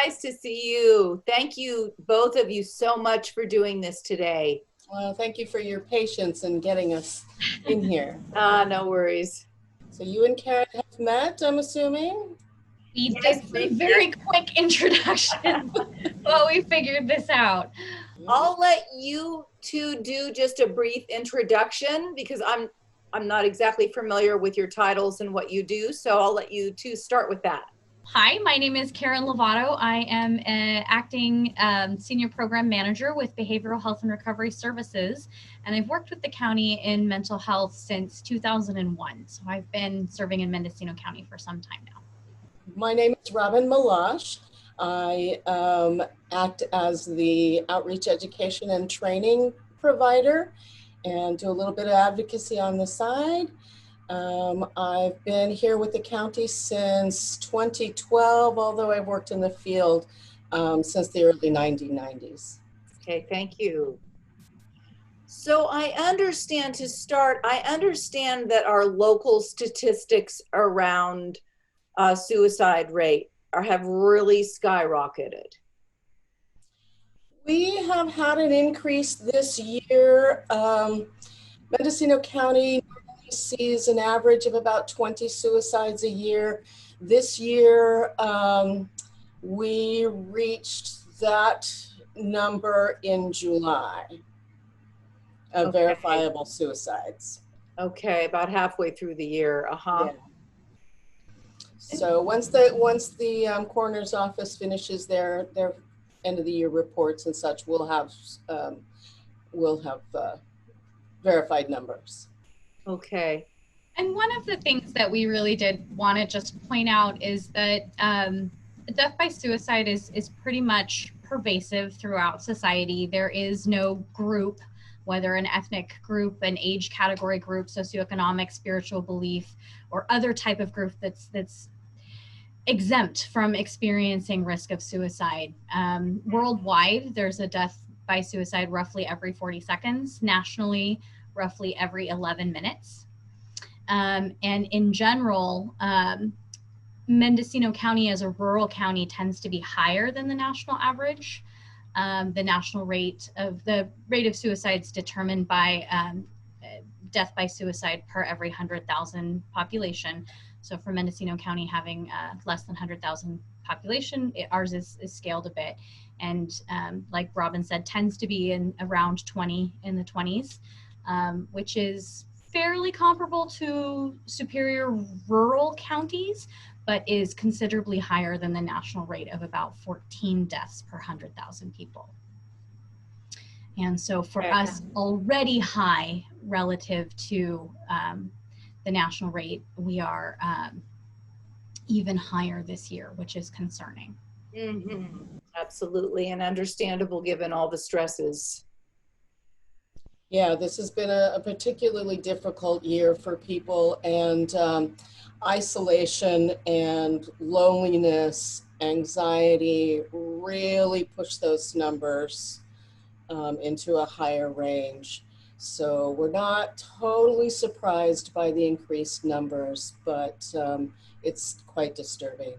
nice to see you. Thank you, both of you, so much for doing this today. Well, thank you for your patience in getting us in here. No worries. So you and Karen have met, I'm assuming? We Yes, did some briefly. very quick introductions while we figured this out. I'll let you two do just a brief introduction because I'm not exactly familiar with your titles and what you do, so I'll let you two start with that. Hi, my name is Karen Lovato. I am an acting senior program manager with Behavioral Health and Recovery Services, and I've worked with the county in mental health since 2001. So I've been serving in Mendocino County for some time now. My name is Robin Meloche. I act as the outreach education and training provider and do a little bit of advocacy on the side. I've been here with the county since 2012, although I've worked in the field since the early 1990s. Okay, thank you. So I understand, to start, I understand that our local statistics around suicide rate have really skyrocketed. We have had an increase this year. Mendocino County normally sees an average of about 20 suicides a year. This year, we reached that number in July of verifiable suicides. Okay, about halfway through the year. Yeah. So once the coroner's office finishes their end of the year reports and such, we'll have verified numbers. Okay. And one of the things that we really did want to just point out is that death by suicide is pretty much pervasive throughout society. There is no group, whether an ethnic group, an age category group, socioeconomic, spiritual belief, or other type of group that's exempt from experiencing risk of suicide. Worldwide, there's a death by suicide roughly every 40 seconds. Nationally, roughly every 11 minutes. And in general, Mendocino County as a rural county tends to be higher than the national average. The national rate of suicides determined by death by suicide per every 100,000 population. So for Mendocino County having less than 100,000 population, ours is scaled a bit. And like Robin said, tends to be in around 20 in the 20s, which is fairly comparable to superior rural counties, but is considerably higher than the national rate of about 14 deaths per 100,000 people. And so for us, already high relative to the national rate, we are even higher this year, which is concerning. Mm-hmm. Absolutely, and understandable given all the stresses. Yeah, this has been a particularly difficult year for people, and isolation and loneliness, anxiety really push those numbers into a higher range. So we're not totally surprised by the increased numbers, but it's quite disturbing.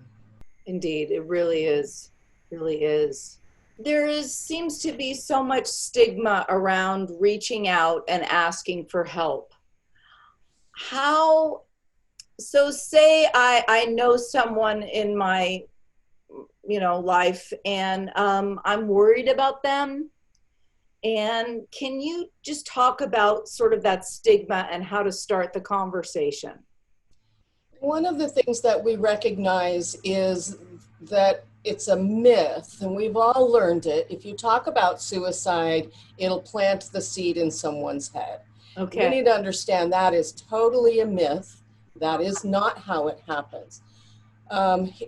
Indeed, it really is. Really is. There seems to be so much stigma around reaching out and asking for help. So say I know someone in my life, and I'm worried about them. And can you just talk about sort of that stigma and how to start the conversation? One of the things that we recognize is that it's a myth, and we've all learned it. If you talk about suicide, it'll plant the seed in someone's head. Okay. We need to understand that is totally a myth. That is not how it happens.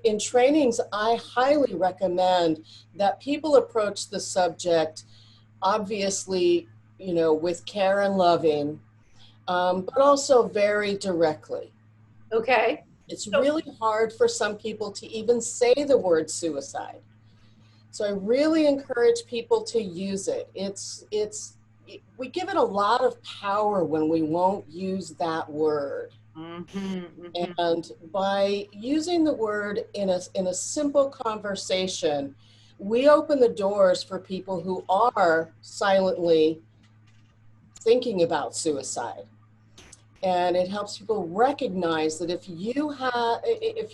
In trainings, I highly recommend that people approach the subject, obviously, with care and loving, but also very directly. Okay. It's really hard for some people to even say the word suicide. So I really encourage people to use it. We give it a lot of power when we won't use that word. And by using the word in a simple conversation, we open the doors for people who are silently thinking about suicide. And it helps people recognize that if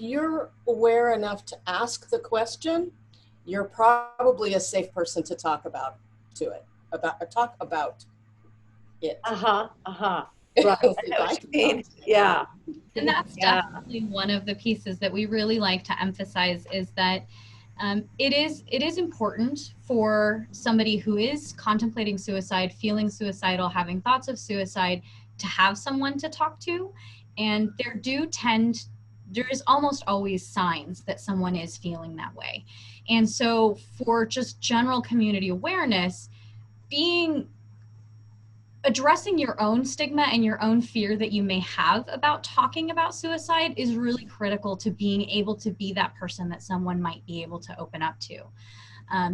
you're aware enough to ask the question, you're probably a safe person to talk about it. Right. I know what you mean. Yeah. And that's definitely one of the pieces that we really like to emphasize, is that it is important for somebody who is contemplating suicide, feeling suicidal, having thoughts of suicide, to have someone to talk to. And there is almost always signs that someone is feeling that way. And so for just general community awareness, addressing your own stigma and your own fear that you may have about talking about suicide is really critical to being able to be that person that someone might be able to open up to.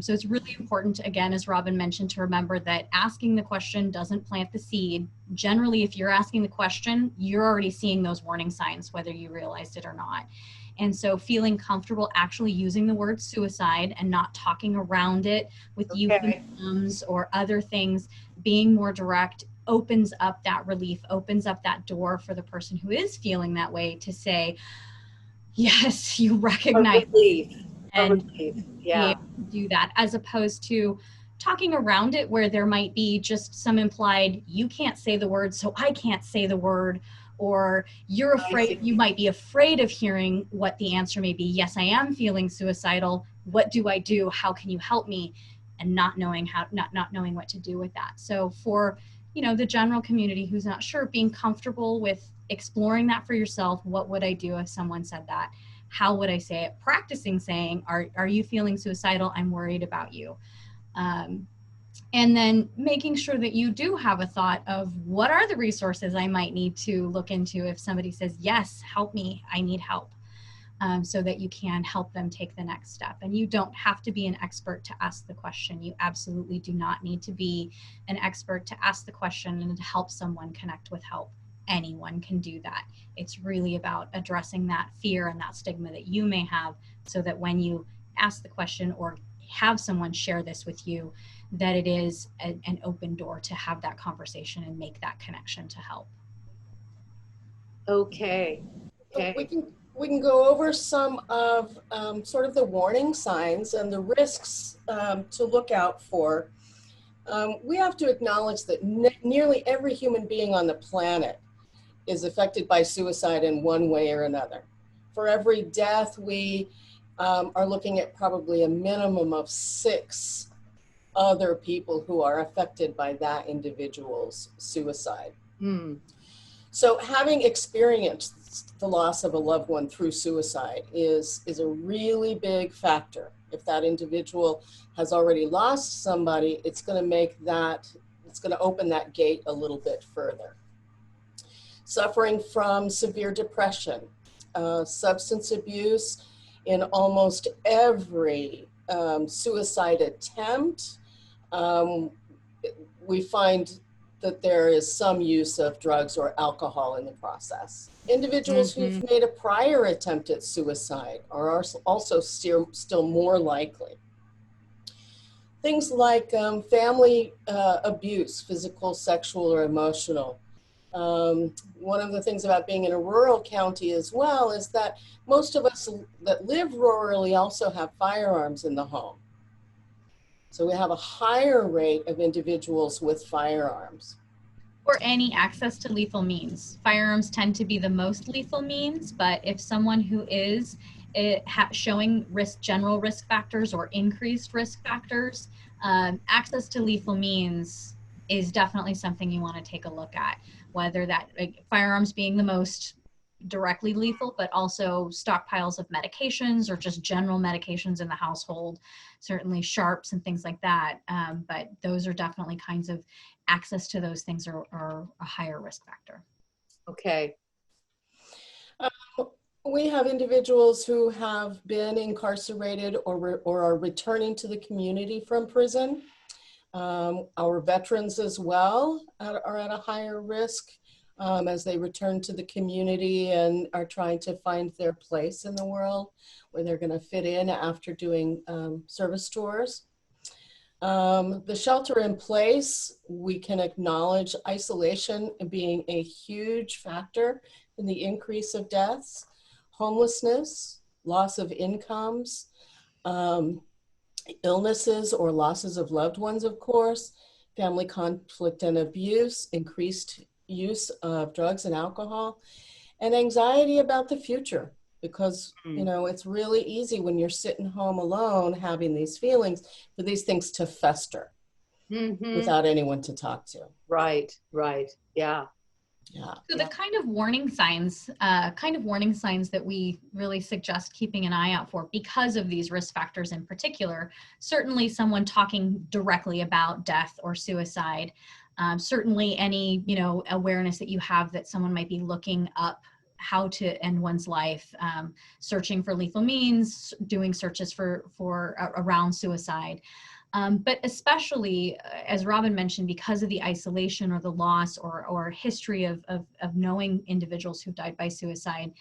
So it's really important, again, as Robin mentioned, to remember that asking the question doesn't plant the seed. Generally, if you're asking the question, you're already seeing those warning signs, whether you realized it or not. And so feeling comfortable actually using the word suicide and not talking around it with euphemisms or other things, being more direct, opens up that relief, opens up that door for the person who is feeling that way to say, yes, you recognize and yeah, do that, as opposed to talking around it where there might be just some implied, you can't say the word, so I can't say the word, or you're afraid, you might be afraid of hearing what the answer may be. Yes, I am feeling suicidal. What do I do? How can you help me? And not knowing what to do with that. So for, the general community who's not sure, being comfortable with exploring that for yourself. What would I do if someone said that? How would I say it? Practicing saying, are you feeling suicidal? I'm worried about you. And then making sure that you do have a thought of, what are the resources I might need to look into if somebody says, yes, help me, I need help, so that you can help them take the next step. And you don't have to be an expert to ask the question. You absolutely do not need to be an expert to ask the question and to help someone connect with help. Anyone can do that. It's really about addressing that fear and that stigma that you may have, so that when you ask the question or have someone share this with you, that it is an open door to have that conversation and make that connection to help. Okay. We can go over some of sort of the warning signs and the risks to look out for. We have to acknowledge that nearly every human being on the planet is affected by suicide in one way or another. For every death, we are looking at probably a minimum of 6 other people who are affected by that individual's suicide. So having experienced the loss of a loved one through suicide is a really big factor. If that individual has already lost somebody, it's going to open that gate a little bit further. Suffering from severe depression, substance abuse. In almost every suicide attempt, we find that there is some use of drugs or alcohol in the process. Individuals who've made a prior attempt at suicide are also still more likely. Things like family abuse, physical, sexual, or emotional. One of the things about being in a rural county as well is that most of us that live rurally also have firearms in the home. So we have a higher rate of individuals with firearms. Or any access to lethal means. Firearms tend to be the most lethal means, but if someone who is showing general risk factors or increased risk factors, access to lethal means is definitely something you want to take a look at. Whether that, firearms being the most directly lethal, but also stockpiles of medications or just general medications in the household, certainly sharps and things like that. But those are definitely kinds of access to those things are a higher risk factor. Okay. We have individuals who have been incarcerated or are returning to the community from prison. Our veterans as well are at a higher risk. as they return to the community and are trying to find their place in the world where they're going to fit in after doing service tours. The shelter in place, we can acknowledge isolation being a huge factor in the increase of deaths, homelessness, loss of incomes, illnesses or losses of loved ones, of course, family conflict and abuse, increased use of drugs and alcohol, and anxiety about the future. Because, you know, it's really easy when you're sitting home alone having these feelings for these things to fester without anyone to talk to. Right, right. Yeah. Yeah. So the kind of warning signs that we really suggest keeping an eye out for because of these risk factors in particular, certainly someone talking directly about death or suicide, certainly any, you know, awareness that you have that someone might be looking up how to end one's life, searching for lethal means, doing searches for around suicide. But especially, as Robin mentioned, because of the isolation or the loss or history of knowing individuals who've died by suicide,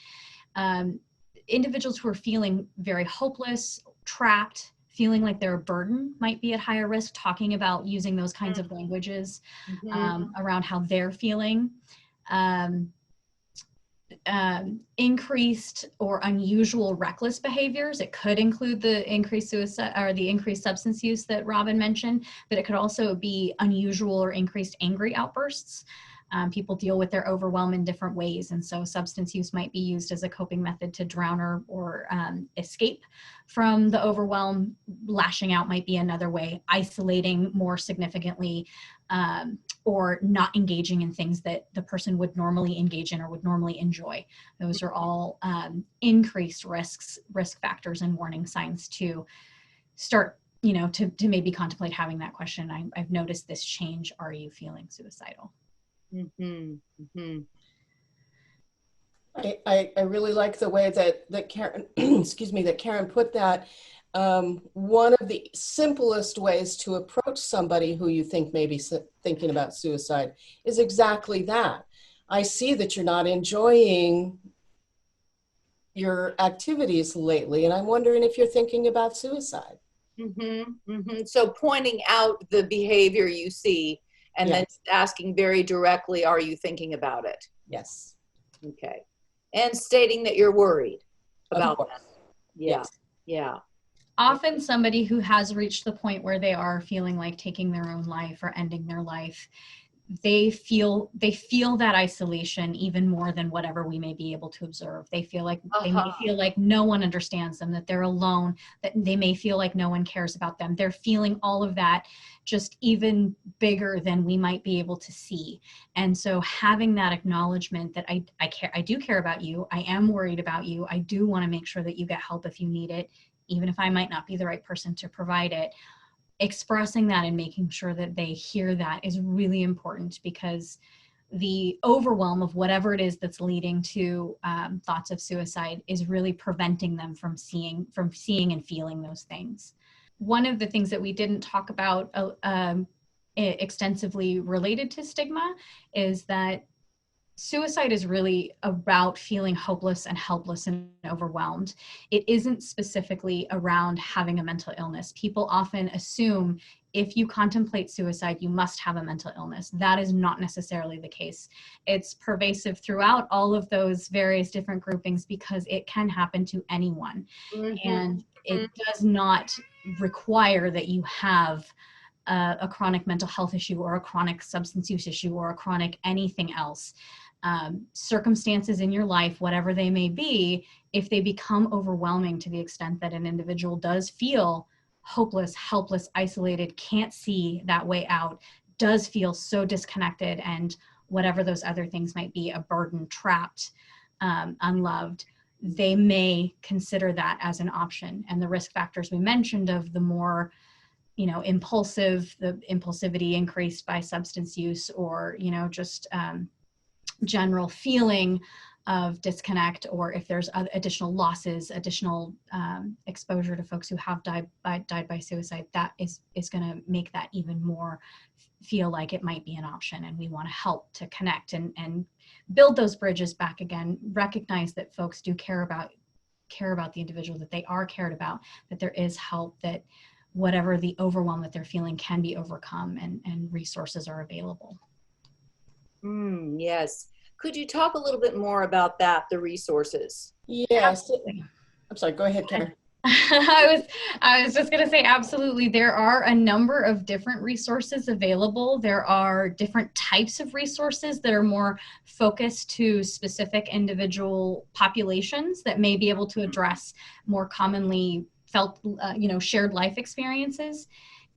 individuals who are feeling very hopeless, trapped, feeling like they're a burden might be at higher risk, talking about using those kinds of languages around how they're feeling. Increased or unusual reckless behaviors. It could include the increased suicide or the increased substance use that Robin mentioned, but it could also be unusual or increased angry outbursts. People deal with their overwhelm in different ways, and so substance use might be used as a coping method to drown or escape from the overwhelm. Lashing out might be another way, isolating more significantly, or not engaging in things that the person would normally engage in or would normally enjoy. Those are all increased risk factors and warning signs to start, you know, to maybe contemplate having that question. I've noticed this change. Are you feeling suicidal? I really like the way that Karen, excuse me, that Karen put that. One of the simplest ways to approach somebody who you think may be thinking about suicide is exactly that. I see that you're not enjoying your activities lately, and I'm wondering if you're thinking about suicide. So pointing out the behavior you see and then asking very directly, are you thinking about it? Yes. Okay. And stating that you're worried about that. Yeah. Yes. Yeah. Often somebody who has reached the point where they are feeling like taking their own life or ending their life, they feel that isolation even more than whatever we may be able to observe. They feel like they may feel like no one understands them, that they're alone, that they may feel like no one cares about them. They're feeling all of that just even bigger than we might be able to see. And so having that acknowledgement that I do care about you, I am worried about you, I do want to make sure that you get help if you need it, even if I might not be the right person to provide it. Expressing that and making sure that they hear that is really important, because the overwhelm of whatever it is that's leading to thoughts of suicide is really preventing them from seeing and feeling those things. One of the things that we didn't talk about extensively related to stigma is that suicide is really about feeling hopeless and helpless and overwhelmed. It isn't specifically around having a mental illness. People often assume if you contemplate suicide, you must have a mental illness. That is not necessarily the case. It's pervasive throughout all of those various different groupings because it can happen to anyone. And it does not require that you have a chronic mental health issue or a chronic substance use issue or a chronic anything else. Circumstances in your life, whatever they may be, if they become overwhelming to the extent that an individual does feel hopeless, helpless, isolated, can't see that way out, does feel so disconnected, and whatever those other things might be, a burden, trapped, unloved, they may consider that as an option. And the risk factors we mentioned of the more, you know, the impulsivity increased by substance use, or, you know, just general feeling of disconnect, or if there's additional losses, additional exposure to folks who have died by suicide, that is going to make that even more feel like it might be an option. And we want to help to connect and build those bridges back again, recognize that folks do care about the individual, that they are cared about, that there is help, that whatever the overwhelm that they're feeling can be overcome, and resources are available. Yes. Could you talk a little bit more about that, the resources? Yes. I'm sorry, go ahead, Karen. I was just going to say, absolutely. There are a number of different resources available. There are different types of resources that are more focused to specific individual populations that may be able to address more commonly felt, shared life experiences.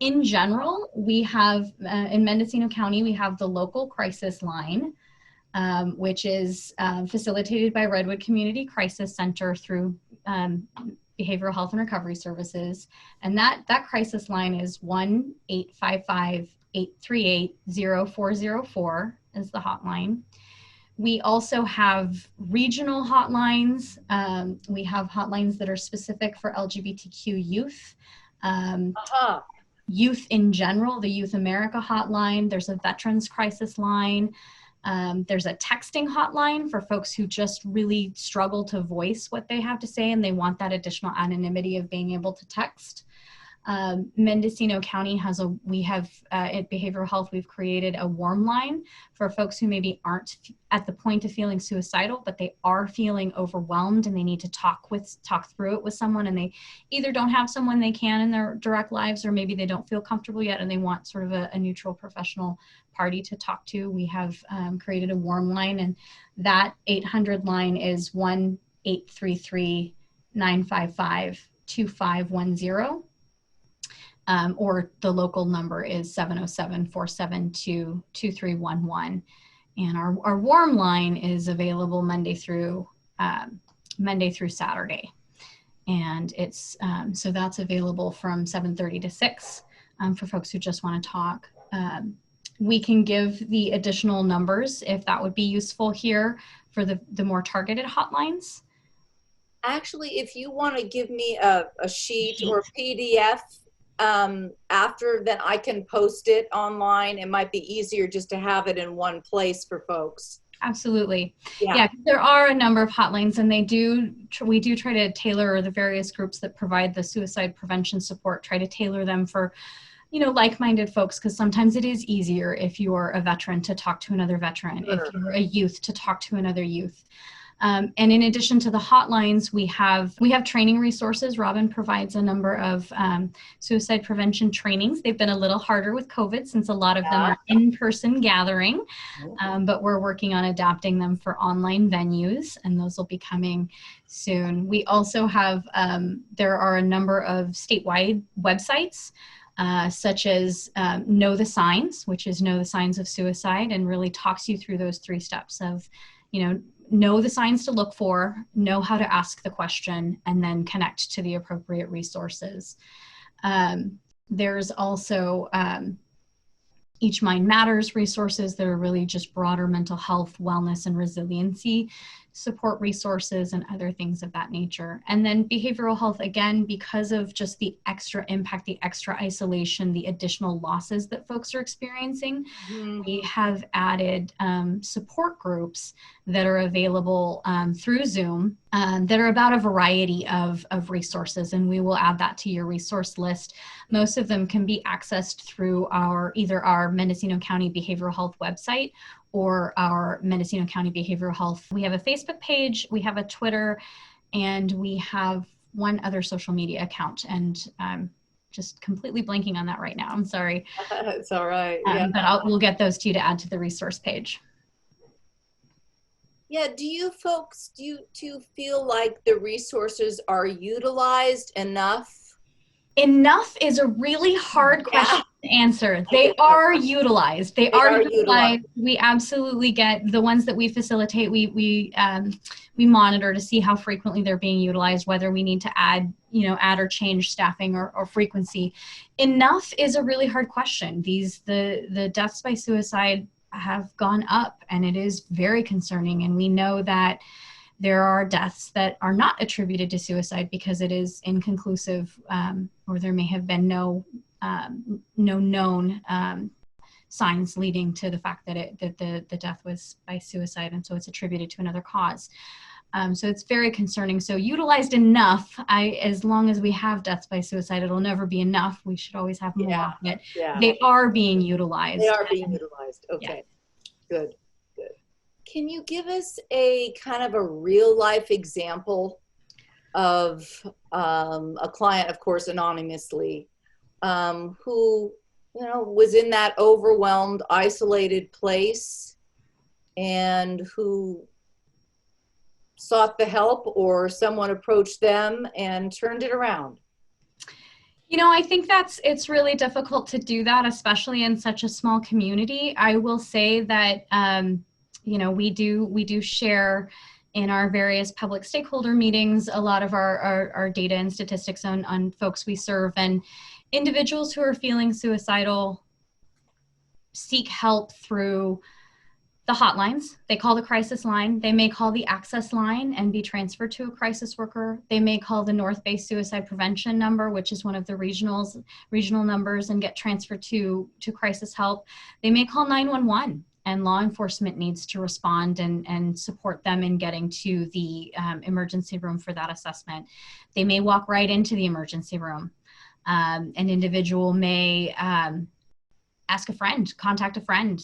In general, we have, in Mendocino County, we have the local crisis line, which is facilitated by Redwood Community Crisis Center through Behavioral Health and Recovery Services. And that crisis line is 1-855-838-0404 is the hotline. We also have regional hotlines. We have hotlines that are specific for LGBTQ youth. Youth in general, the Youth America hotline. There's a Veterans Crisis line. There's a texting hotline for folks who just really struggle to voice what they have to say, and they want that additional anonymity of being able to text. Mendocino County at Behavioral Health, we've created a warm line for folks who maybe aren't at the point of feeling suicidal, but they are feeling overwhelmed and they need to talk through it with someone, and they either don't have someone they can in their direct lives, or maybe they don't feel comfortable yet and they want sort of a neutral professional party to talk to. We have created a warm line, and that 800 line is 1-833-955-2510. Or the local number is 707-472-2311. And our warm line is available Monday through Saturday. And it's, so that's available from 7:30 to 6 for folks who just want to talk. We can give the additional numbers if that would be useful here for the more targeted hotlines. Actually, if you want to give me a sheet or a PDF, after, then I can post it online. It might be easier just to have it in one place for folks. Absolutely. Yeah, there are a number of hotlines, and we do try to tailor the various groups that provide the suicide prevention support, try to tailor them for, like-minded folks, because sometimes it is easier if you're a veteran to talk to another veteran, Sure. if you're a youth to talk to another youth. And in addition to the hotlines, we have training resources. Robin provides a number of suicide prevention trainings. They've been a little harder with COVID since a lot of them are in-person gathering, but we're working on adapting them for online venues, and those will be coming soon. We also have, there are a number of statewide websites, such as Know the Signs, which is Know the Signs of Suicide, and really talks you through those 3 steps of, know the signs to look for, know how to ask the question, and then connect to the appropriate resources. There's also Each Mind Matters resources that are really just broader mental health, wellness, and resiliency support resources and other things of that nature. And then behavioral health, again, because of just the extra impact, the extra isolation, the additional losses that folks are experiencing, we have added support groups that are available through Zoom that are about a variety of resources, and we will add that to your resource list. Most of them can be accessed through either our Mendocino County Behavioral Health website or our Mendocino County Behavioral Health. We have a Facebook page, we have a Twitter, and we have one other social media account. And I'm just completely blanking on that right now. I'm sorry. It's all right. But we'll get those to you to add to the resource page. Yeah, do you folks, do you feel like the resources are utilized enough? Enough is a really hard question to answer. They are utilized. They are utilized. We absolutely get the ones that we facilitate. We monitor to see how frequently they're being utilized, whether we need to add or change staffing or frequency. Enough is a really hard question. The deaths by suicide have gone up, and it is very concerning. And we know that there are deaths that are not attributed to suicide because it is inconclusive, or there may have been no known signs leading to the fact that the death was by suicide, and so it's attributed to another cause. So it's very concerning. So utilized enough, as long as we have deaths by suicide, it'll never be enough. We should always have more, but they are being utilized. They are being utilized. Okay, good. Can you give us a kind of a real life example of a client, of course, anonymously, who, was in that overwhelmed, isolated place and who sought the help, or someone approached them and turned it around? I think it's really difficult to do that, especially in such a small community. I will say that, we do share in our various public stakeholder meetings a lot of our data and statistics on folks we serve, and individuals who are feeling suicidal seek help through the hotlines. They call the crisis line. They may call the access line and be transferred to a crisis worker. They may call the North Bay Suicide Prevention number, which is one of the regional numbers, and get transferred to crisis help. They may call 911, and law enforcement needs to respond and support them in getting to the emergency room for that assessment. They may walk right into the emergency room. An individual may ask a friend, contact a friend.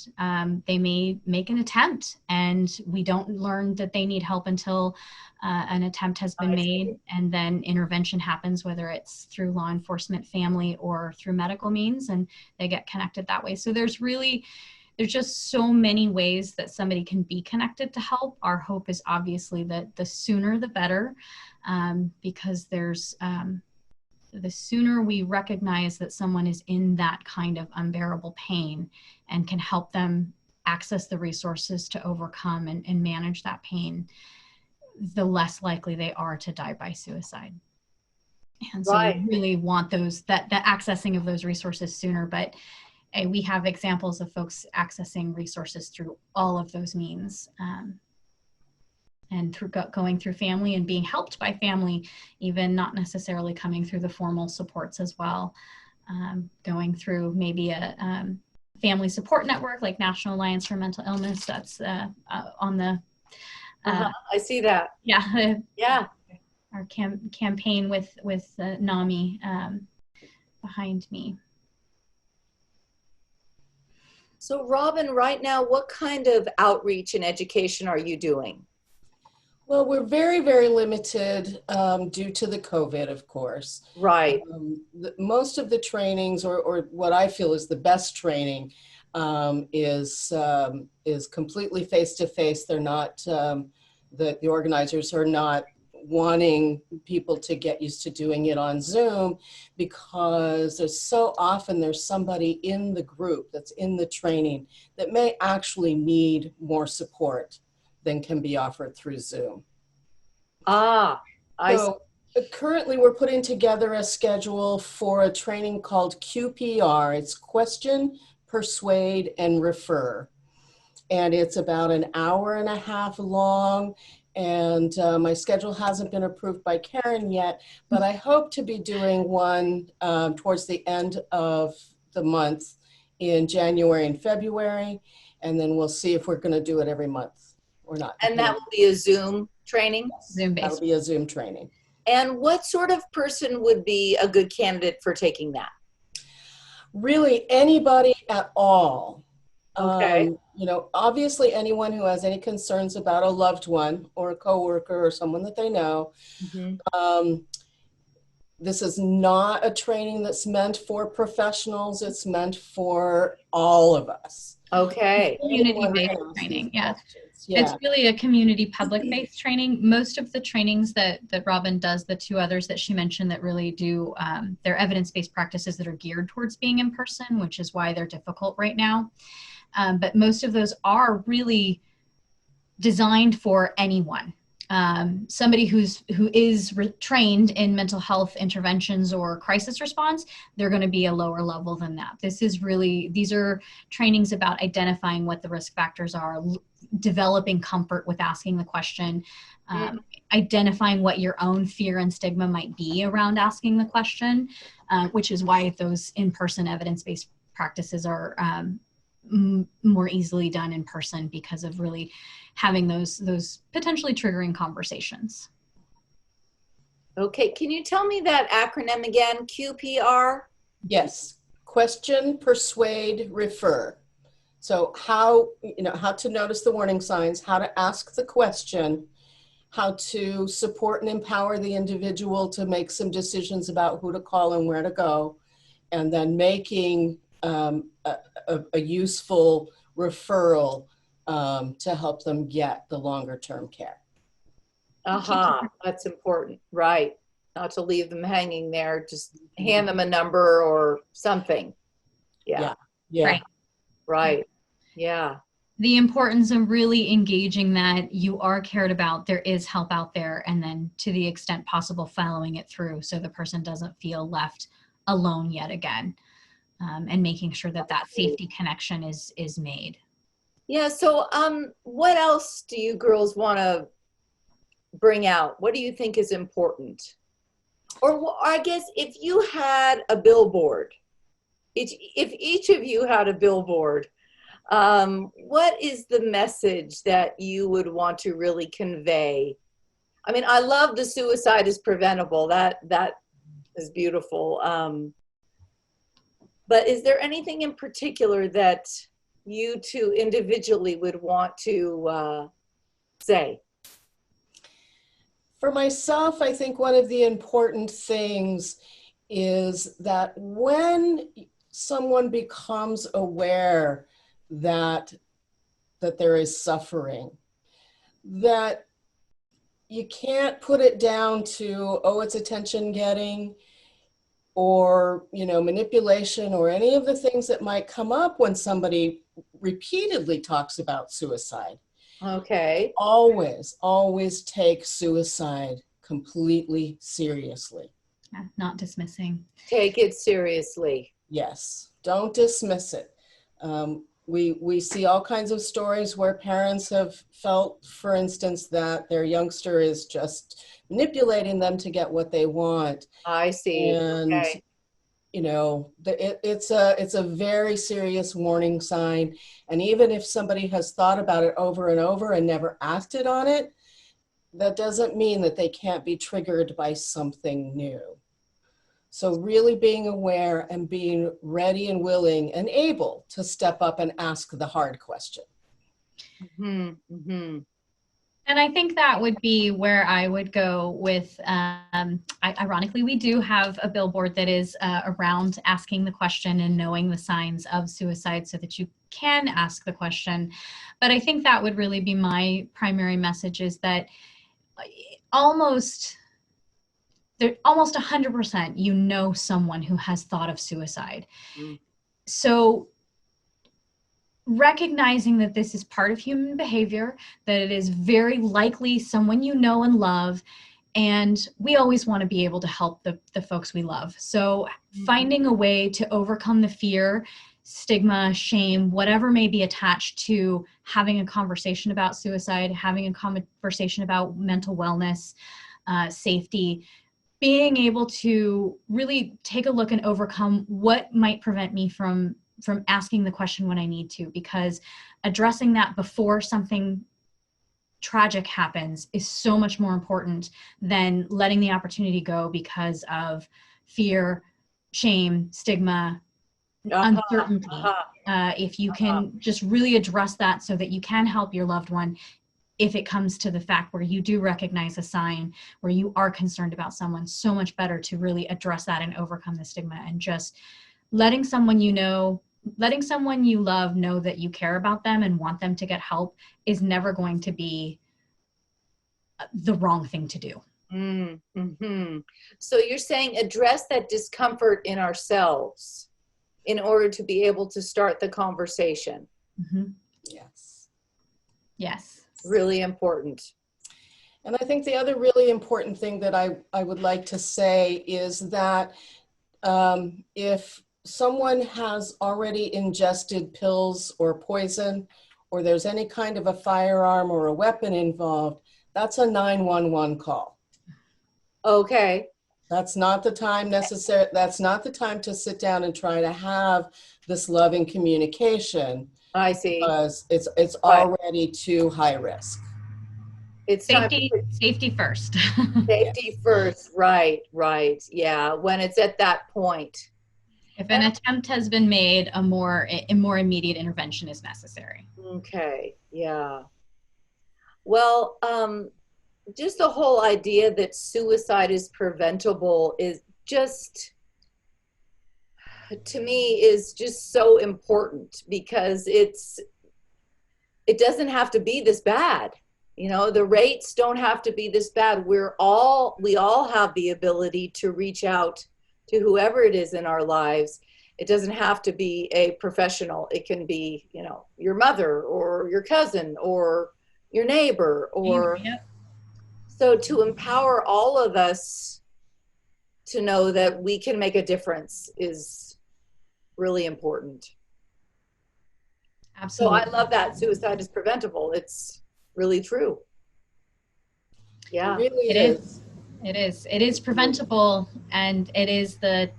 They may make an attempt, and we don't learn that they need help until an attempt has been made, and then intervention happens, whether it's through law enforcement, family, or through medical means, and they get connected that way. So there's just so many ways that somebody can be connected to help. Our hope is obviously that the sooner the better, because the sooner we recognize that someone is in that kind of unbearable pain and can help them access the resources to overcome and manage that pain, the less likely they are to die by suicide. And so we really want the accessing of those resources sooner, but we have examples of folks accessing resources through all of those means. And through going through family and being helped by family, even not necessarily coming through the formal supports as well. Going through maybe a family support network like National Alliance for Mental Illness. That's on the... I see that. Yeah. Yeah. Our campaign with NAMI behind me. So Robin, right now, what kind of outreach and education are you doing? Well, we're very, very limited due to the COVID, of course. Right. Most of the trainings, or what I feel is the best training, is completely face-to-face. They're not, the organizers are not wanting people to get used to doing it on Zoom, because there's somebody in the group that's in the training that may actually need more support than can be offered through Zoom. Currently we're putting together a schedule for a training called QPR. It's Question, Persuade, and Refer. And it's about an hour and a half long. And my schedule hasn't been approved by Karen yet, but I hope to be doing one towards the end of the month in January and February. And then we'll see if we're going to do it every month or not. And that will be a Zoom training? Yes, Zoom-based. That'll be a Zoom training. And what sort of person would be a good candidate for taking that? Really, anybody at all. Okay. Obviously anyone who has any concerns about a loved one or a coworker or someone that they know. Mm-hmm. This is not a training that's meant for professionals. It's meant for all of us. Okay. Community-based training, yeah. It's really a community public-based training. Most of the trainings that Robin does, the two others that she mentioned that really do, they're evidence-based practices that are geared towards being in person, which is why they're difficult right now. But most of those are really designed for anyone. somebody who is trained in mental health interventions or crisis response, they're going to be a lower level than that. These are trainings about identifying what the risk factors are, developing comfort with asking the question, identifying what your own fear and stigma might be around asking the question, which is why those in-person evidence-based practices are more easily done in person, because of really having those potentially triggering conversations. Okay, can you tell me that acronym again, QPR? Yes, question, persuade, refer. So how to notice the warning signs, how to ask the question, how to support and empower the individual to make some decisions about who to call and where to go, and then making a useful referral to help them get the longer term care. That's important, right? Not to leave them hanging there, just hand them a number or something. Yeah. Right. Yeah. The importance of really engaging that you are cared about, there is help out there, and then to the extent possible following it through so the person doesn't feel left alone yet again, and making sure that that safety connection is made. Yeah, so what else do you girls want to bring out? What do you think is important? Or I guess if you had a billboard, if each of you had a billboard, what is the message that you would want to really convey? I mean, I love the suicide is preventable. That is beautiful. But is there anything in particular that you two individually would want to say? For myself, I think one of the important things is that when someone becomes aware that there is suffering, that you can't put it down to, oh, it's attention getting, or manipulation, or any of the things that might come up when somebody repeatedly talks about suicide. Okay. Always take suicide completely seriously. Yeah, not dismissing. Take it seriously. Yes, don't dismiss it. We see all kinds of stories where parents have felt, for instance, that their youngster is just manipulating them to get what they want. I see. And okay. It's a very serious warning sign. And even if somebody has thought about it over and over and never acted on it, that doesn't mean that they can't be triggered by something new. So really being aware and being ready and willing and able to step up and ask the hard question. Mm-hmm. Mm-hmm. And I think that would be where I would go with, ironically, we do have a billboard that is around asking the question and knowing the signs of suicide so that you can ask the question. But I think that would really be my primary message, is that almost 100% someone who has thought of suicide. Mm. So recognizing that this is part of human behavior, that it is very likely someone you know and love, and we always want to be able to help the folks we love. So finding a way to overcome the fear, stigma, shame, whatever may be attached to having a conversation about suicide, having a conversation about mental wellness, safety, being able to really take a look and overcome what might prevent me from asking the question when I need to, because addressing that before something tragic happens is so much more important than letting the opportunity go because of fear, shame, stigma, uncertainty. If you can just really address that so that you can help your loved one, if it comes to the fact where you do recognize a sign, where you are concerned about someone, so much better to really address that and overcome the stigma, and just letting someone you love know that you care about them and want them to get help is never going to be the wrong thing to do. Mm-hmm. So you're saying address that discomfort in ourselves in order to be able to start the conversation. Mm-hmm. Yes. Yes. Really important. And I think the other really important thing that I would like to say is that if someone has already ingested pills or poison, or there's any kind of a firearm or a weapon involved, that's a 911 call. Okay. That's not the time necessary. That's not the time to sit down and try to have this loving communication, I see. because it's Right. already too high risk. It's time Safety, for safety first. safety first. Right, right. Yeah, when it's at that point. If an attempt has been made, a more immediate intervention is necessary. Okay, yeah. Well, just the whole idea that suicide is preventable is just, to me, is just so important, because it doesn't have to be this bad. You know, the rates don't have to be this bad. We all have the ability to reach out to whoever it is in our lives. It doesn't have to be a professional. It can be, you know, your mother or your cousin or your neighbor, or Yep. so to empower all of us to know that we can make a difference is really important. Absolutely. So I love that suicide is preventable. It's really true. Yeah. It really It is. It is. It is preventable, and it is the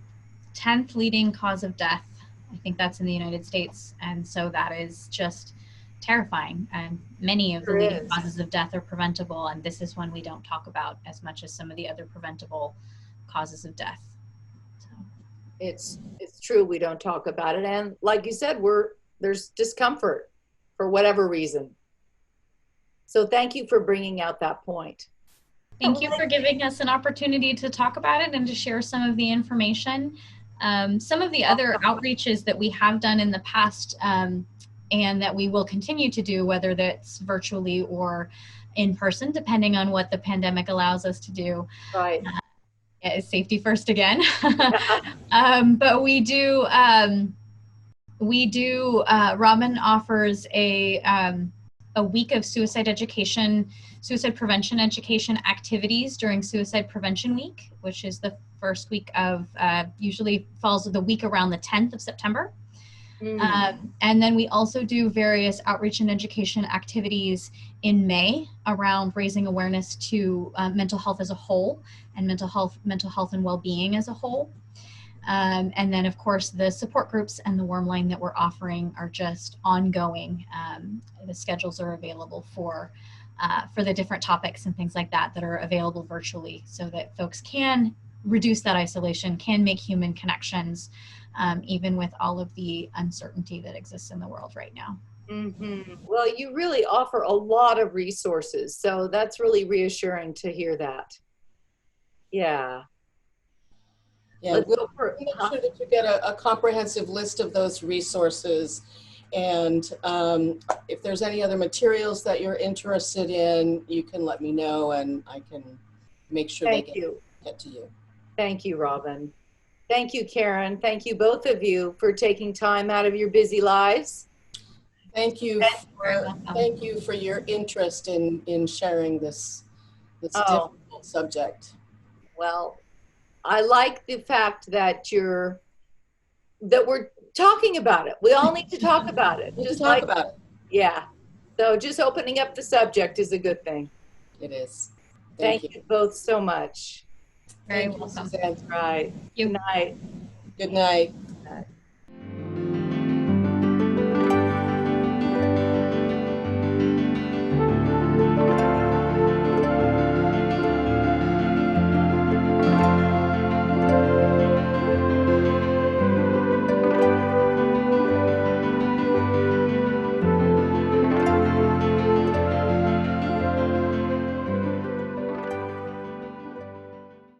10th leading cause of death. I think that's in the United States, and so that is just terrifying. And many of the Sure leading is. causes of death are preventable, and this is one we don't talk about as much as some of the other preventable causes of death. So, It's true, we don't talk about it, and like you said, there's discomfort for whatever reason. So thank you for bringing out that point. thank you for giving us an opportunity to talk about it and to share some of the information. Some of the other outreaches that we have done in the past, and that we will continue to do, whether that's virtually or in person, depending on what the pandemic allows us to do, Right. is safety first again. But we do, Robin offers a week of suicide prevention education activities during Suicide Prevention Week, which is the first week of, usually falls the week around the 10th of September. And then we also do various outreach and education activities in May around raising awareness to mental health as a whole, and mental health and well-being as a whole. And then, of course, the support groups and the warm line that we're offering are just ongoing. The schedules are available for the different topics and things like that are available virtually, so that folks can reduce that isolation, can make human connections, even with all of the uncertainty that exists in the world right now. Well, you really offer a lot of resources, so that's really reassuring to hear that. Yeah. Yeah, we'll make sure that you get a comprehensive list of those resources. And if there's any other materials that you're interested in, you can let me know, and I can make sure they get to you. Thank you, Robin. Thank you, Karen. Thank you, both of you, for taking time out of your busy lives. Thank you for your interest in sharing this difficult subject. Well, I like the fact that we're talking about it. We all need to talk about it. About it. Yeah. So just opening up the subject is a good thing. It is. Thank you both so much. Very welcome. welcome. Suzanne. Right. Good night. Good night.